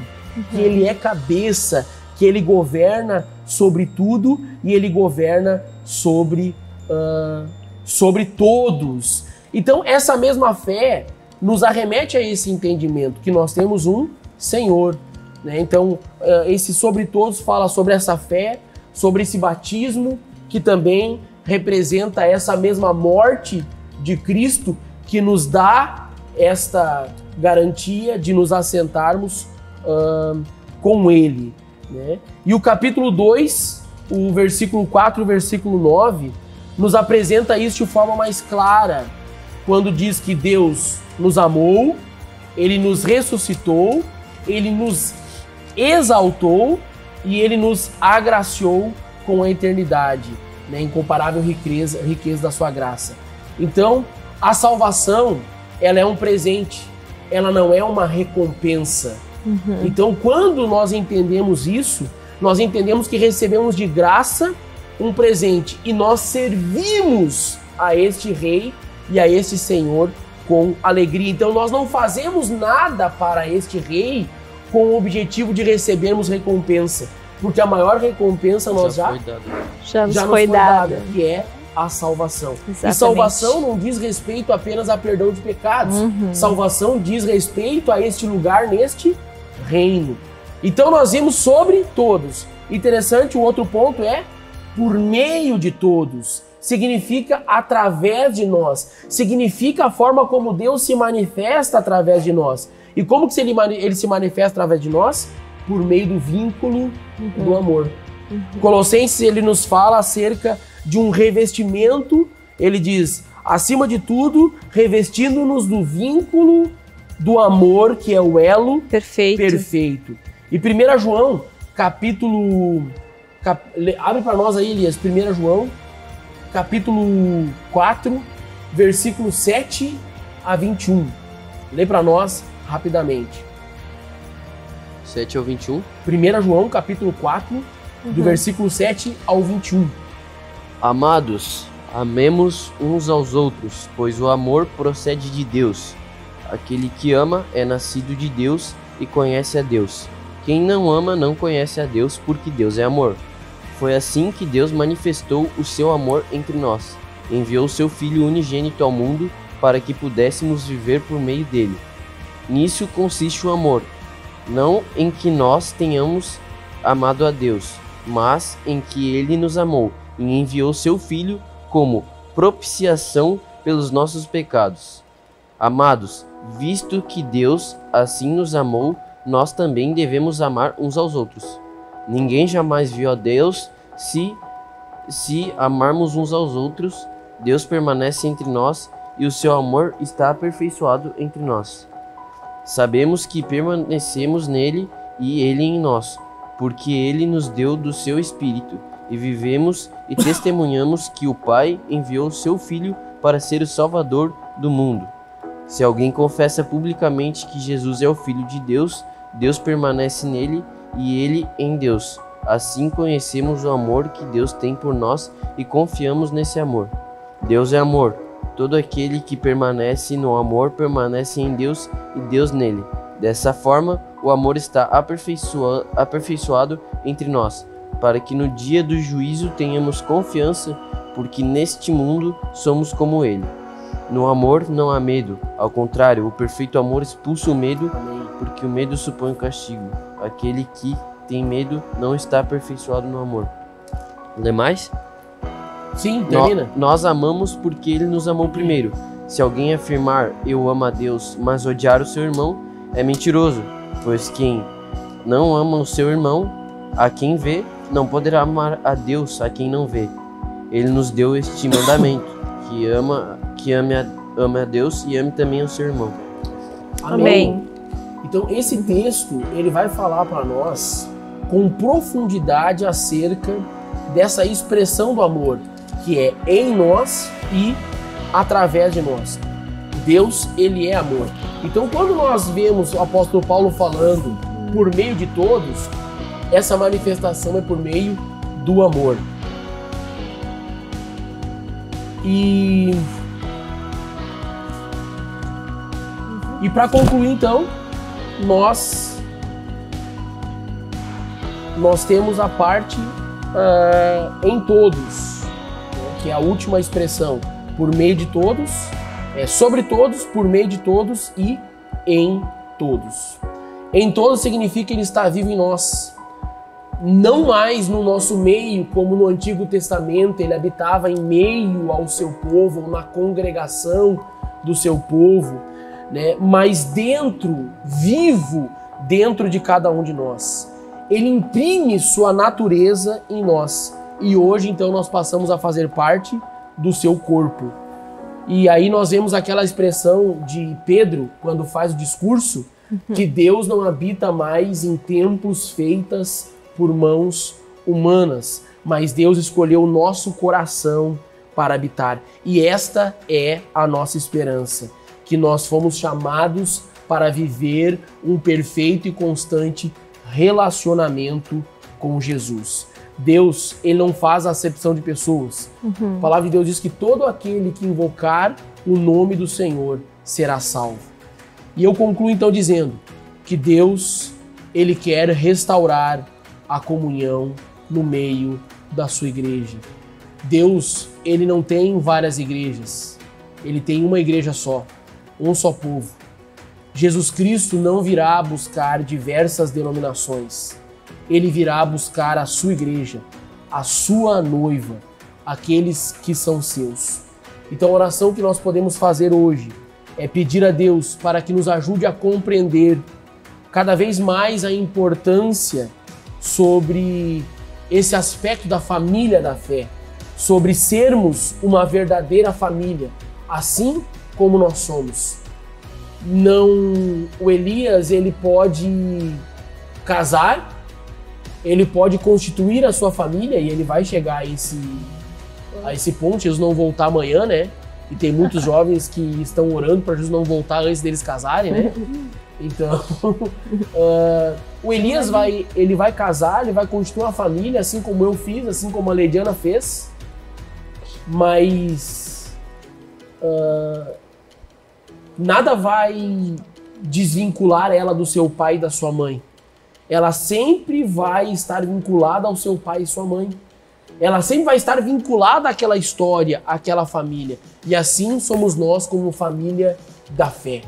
que ele é cabeça, que ele governa sobre tudo e ele governa sobre todos. Então essa mesma fé nos arremete a esse entendimento, que nós temos um Senhor, né? Então esse sobre todos fala sobre essa fé, sobre esse batismo, que também representa essa mesma morte de Cristo, que nos dá esta garantia de nos assentarmos com Ele, né? E o capítulo 2, o versículo 4 e o versículo 9, nos apresenta isso de forma mais clara, quando diz que Deus nos amou, Ele nos ressuscitou, Ele nos exaltou e Ele nos agraciou com a eternidade, né? Incomparável riqueza da sua graça. Então, a salvação, ela é um presente, ela não é uma recompensa. Então, quando nós entendemos isso, nós entendemos que recebemos de graça um presente e nós servimos a este Rei e a este Senhor com alegria. Então, nós não fazemos nada para este Rei com o objetivo de recebermos recompensa. porque a maior recompensa nós já nos foi dada, que é a salvação. Exatamente. E salvação não diz respeito apenas a perdão de pecados. Salvação diz respeito a este lugar neste reino. Então nós vimos sobre todos. Interessante, o outro ponto é por meio de todos. Significa através de nós. Significa a forma como Deus se manifesta através de nós. E como que ele se manifesta através de nós? Por meio do vínculo do amor. Colossenses, ele nos fala acerca de um revestimento. Ele diz, acima de tudo, revestindo-nos do vínculo do amor, que é o elo perfeito. E 1 João, abre para nós aí, Elias, 1 João, capítulo 4, versículo 7 a 21. Lê para nós rapidamente. 7 ao 21. 1 João, capítulo 4, do versículo 7 ao 21. Amados, amemos uns aos outros, pois o amor procede de Deus. Aquele que ama é nascido de Deus e conhece a Deus. Quem não ama não conhece a Deus, porque Deus é amor. Foi assim que Deus manifestou o seu amor entre nós. Enviou seu Filho unigênito ao mundo para que pudéssemos viver por meio dele. Nisso consiste o amor, não em que nós tenhamos amado a Deus, mas em que ele nos amou e enviou seu Filho como propiciação pelos nossos pecados. Amados, visto que Deus assim nos amou, nós também devemos amar uns aos outros. Ninguém jamais viu a Deus. Se amarmos uns aos outros, Deus permanece entre nós e o seu amor está aperfeiçoado entre nós. Sabemos que permanecemos nele e ele em nós, porque ele nos deu do seu Espírito, e vivemos e testemunhamos que o Pai enviou seu Filho para ser o Salvador do mundo. Se alguém confessa publicamente que Jesus é o Filho de Deus, Deus permanece nele e ele em Deus. Assim conhecemos o amor que Deus tem por nós e confiamos nesse amor. Deus é amor. Todo aquele que permanece no amor permanece em Deus e Deus nele. Dessa forma, o amor está aperfeiçoado entre nós, para que no dia do juízo tenhamos confiança, porque neste mundo somos como ele. No amor não há medo, ao contrário, o perfeito amor expulsa o medo, porque o medo supõe o castigo. Aquele que tem medo não está aperfeiçoado no amor. Lê mais? Sim, termina. Nós amamos porque ele nos amou primeiro. Se alguém afirmar eu amo a Deus, mas odiar o seu irmão, é mentiroso, pois quem não ama o seu irmão, a quem vê, não poderá amar a Deus a quem não vê. Ele nos deu este mandamento, que ame a Deus e ame também o seu irmão. Amém. Então esse texto, ele vai falar para nós com profundidade acerca dessa expressão do amor, que é em nós e através de nós. Deus, ele é amor. Então quando nós vemos o apóstolo Paulo falando por meio de todos, essa manifestação é por meio do amor. E para concluir então, nós temos a parte em todos, que é a última expressão, por meio de todos, sobre todos, por meio de todos e em todos. Em todos significa que ele está vivo em nós, não mais no nosso meio, como no Antigo Testamento, ele habitava em meio ao seu povo, ou na congregação do seu povo, né? Mas dentro, vivo dentro de cada um de nós. Ele imprime sua natureza em nós. E hoje, então, nós passamos a fazer parte do seu corpo. E aí nós vemos aquela expressão de Pedro, quando faz o discurso, que Deus não habita mais em templos feitas por mãos humanas, mas Deus escolheu o nosso coração para habitar. E esta é a nossa esperança, que nós fomos chamados para viver um perfeito e constante relacionamento com Jesus. Deus, ele não faz acepção de pessoas. A palavra de Deus diz que todo aquele que invocar o nome do Senhor será salvo. E eu concluo então dizendo que Deus, ele quer restaurar a comunhão no meio da sua igreja. Deus, ele não tem várias igrejas, ele tem uma igreja só, um só povo. Jesus Cristo não virá buscar diversas denominações, ele virá buscar a sua igreja, a sua noiva, aqueles que são seus. Então a oração que nós podemos fazer hoje é pedir a Deus para que nos ajude a compreender cada vez mais a importância sobre esse aspecto da família da fé, sobre sermos uma verdadeira família, assim como nós somos. Não, o Elias, ele pode casar, ele pode constituir a sua família e ele vai chegar a esse ponto. Jesus não voltar amanhã, né? E tem muitos jovens que estão orando para Jesus não voltar antes deles casarem, né? Então, o Elias vai casar, ele vai constituir uma família, assim como eu fiz, assim como a Leidiana fez, mas nada vai desvincular ela do seu pai e da sua mãe. Ela sempre vai estar vinculada ao seu pai e sua mãe. Ela sempre vai estar vinculada àquela história, àquela família. E assim somos nós como família da fé.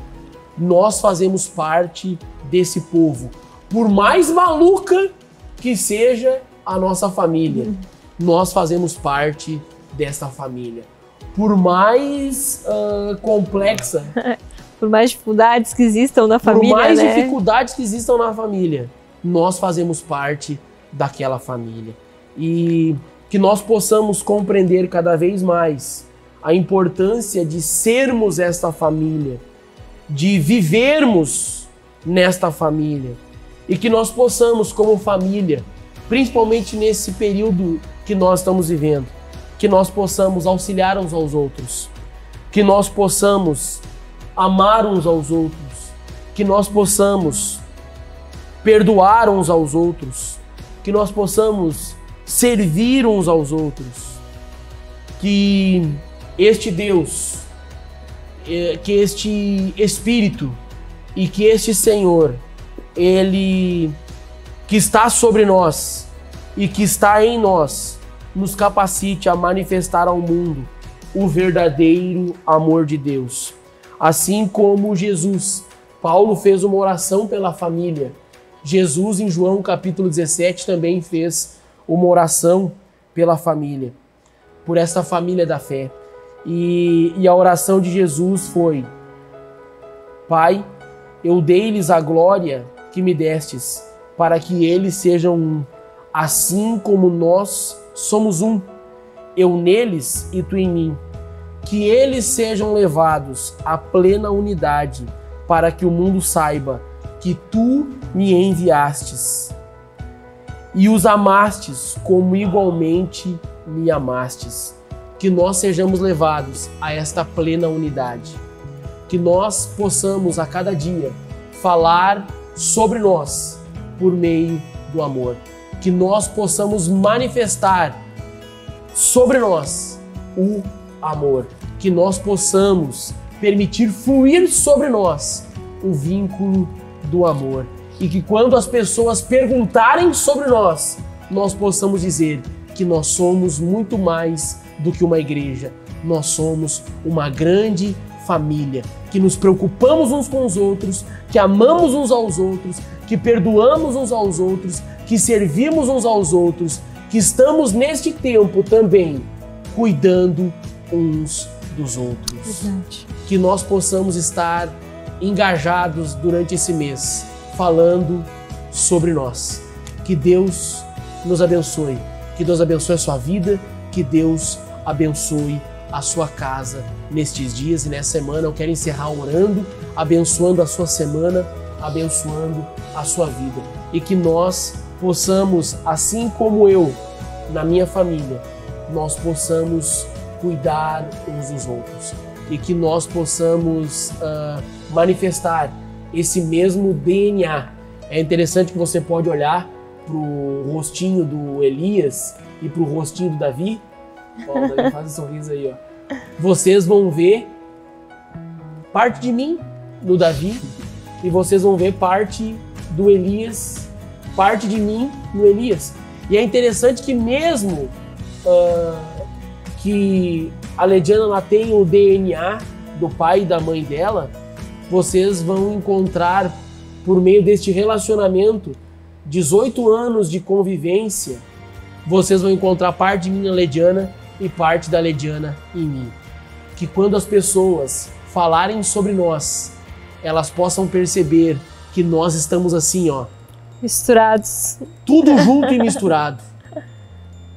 Nós fazemos parte desse povo. Por mais maluca que seja a nossa família, nós fazemos parte dessa família. Por mais complexa, por mais dificuldades que existam na família, por mais dificuldades que existam na família, nós fazemos parte daquela família. E que nós possamos compreender cada vez mais a importância de sermos esta família, de vivermos nesta família, e que nós possamos, como família, principalmente nesse período que nós estamos vivendo, que nós possamos auxiliar uns aos outros, que nós possamos amar uns aos outros, que nós possamos perdoar uns aos outros, que nós possamos servir uns aos outros, que este Deus, que este Espírito e que este Senhor, Ele que está sobre nós e que está em nós, nos capacite a manifestar ao mundo o verdadeiro amor de Deus. Assim como Jesus, Paulo fez uma oração pela família, Jesus em João capítulo 17 também fez uma oração pela família, por essa família da fé. E a oração de Jesus foi: Pai, eu dei-lhes a glória que me destes, para que eles sejam um, assim como nós somos um, eu neles e tu em mim. Que eles sejam levados à plena unidade, para que o mundo saiba que tu me enviastes e os amastes como igualmente me amastes. Que nós sejamos levados a esta plena unidade. Que nós possamos a cada dia falar sobre nós por meio do amor. Que nós possamos manifestar sobre nós o amor. Que nós possamos permitir fluir sobre nós o vínculo do amor. E que quando as pessoas perguntarem sobre nós, nós possamos dizer que nós somos muito mais do que uma igreja. Nós somos uma grande família, que nos preocupamos uns com os outros, que amamos uns aos outros, que perdoamos uns aos outros, que servimos uns aos outros, que estamos neste tempo também cuidando uns dos outros. Verdade. Que nós possamos estar engajados durante esse mês, falando sobre nós. Que Deus nos abençoe, que Deus abençoe a sua vida, que Deus abençoe a sua casa nestes dias e nessa semana. Eu quero encerrar orando, abençoando a sua semana, abençoando a sua vida. E que nós possamos, assim como eu, na minha família, nós possamos cuidar uns dos outros. E que nós possamos manifestar esse mesmo DNA. É interessante que você pode olhar para o rostinho do Elias e para o rostinho do Davi. Ó, o Davi faz um sorriso aí, ó. Vocês vão ver parte de mim no Davi e vocês vão ver parte do Elias parte de mim no Elias. E é interessante que mesmo que a Lediana ela tem o DNA do pai e da mãe dela, vocês vão encontrar, por meio deste relacionamento, 18 anos de convivência, vocês vão encontrar parte de mim na Lediana e parte da Lediana em mim. Que quando as pessoas falarem sobre nós, elas possam perceber que nós estamos assim, ó, misturados. Tudo junto e misturado.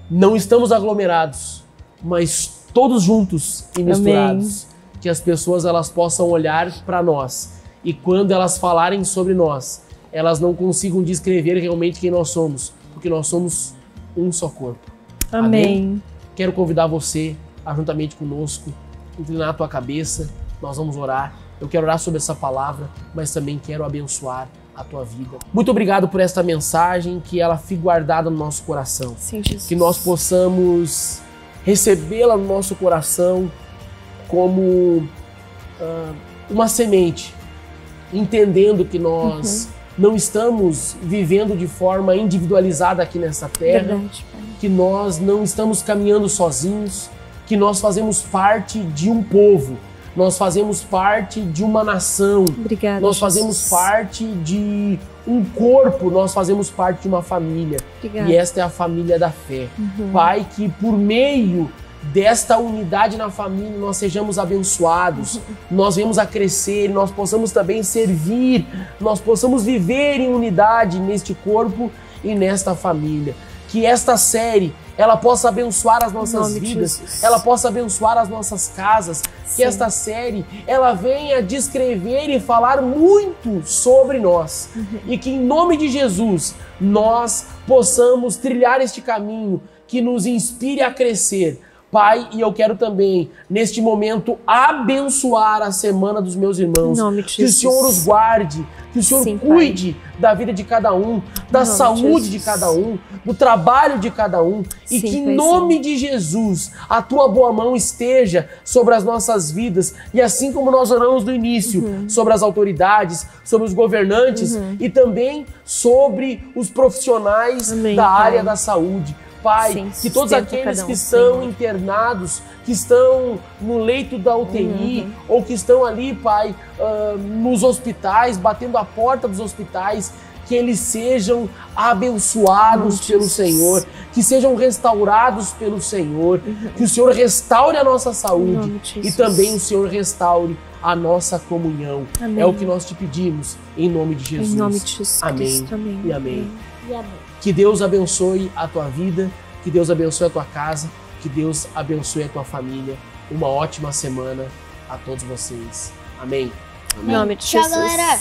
Não estamos aglomerados, mas todos juntos e misturados. Amém. Que as pessoas elas possam olhar para nós e quando elas falarem sobre nós, elas não consigam descrever realmente quem nós somos, porque nós somos um só corpo. Amém. Quero convidar você a juntamente conosco inclinar a tua cabeça. Nós vamos orar. Eu quero orar sobre essa palavra, mas também quero abençoar a tua vida. Muito obrigado por esta mensagem, que ela fique guardada no nosso coração. Sim, Jesus. Que nós possamos recebê-la no nosso coração como uma semente, entendendo que nós não estamos vivendo de forma individualizada aqui nessa terra, verdade, Pai. Que nós não estamos caminhando sozinhos, que nós fazemos parte de um povo, nós fazemos parte de uma nação, obrigada, nós fazemos parte de um corpo, nós fazemos parte de uma família. Obrigada. E esta é a família da fé. Pai, que por meio desta unidade na família nós sejamos abençoados, nós venhamos a crescer, nós possamos também servir, nós possamos viver em unidade neste corpo e nesta família. Que esta série ela possa abençoar as nossas vidas, ela possa abençoar as nossas casas. Sim. Que esta série ela venha descrever e falar muito sobre nós. E que em nome de Jesus nós possamos trilhar este caminho que nos inspire a crescer. Pai, e eu quero também, neste momento, abençoar a semana dos meus irmãos. Que o Senhor os guarde, que o Senhor cuide da vida de cada um, da saúde de cada um, do trabalho de cada um. E que em nome de Jesus, a tua boa mão esteja sobre as nossas vidas. E assim como nós oramos no início, sobre as autoridades, sobre os governantes e também sobre os profissionais da área da saúde. Pai, que todos aqueles que estão internados, que estão no leito da UTI, ou que estão ali, Pai, nos hospitais, batendo a porta dos hospitais, que eles sejam abençoados pelo Senhor, que sejam restaurados pelo Senhor, que o Senhor restaure a nossa saúde e também o Senhor restaure a nossa comunhão. Amém. É o que nós te pedimos, em nome de Jesus. Em nome de Jesus amém. Cristo. Amém. E amém. E amém. Que Deus abençoe a tua vida, que Deus abençoe a tua casa, que Deus abençoe a tua família. Uma ótima semana a todos vocês. Amém. Em nome de Jesus. Tchau, galera.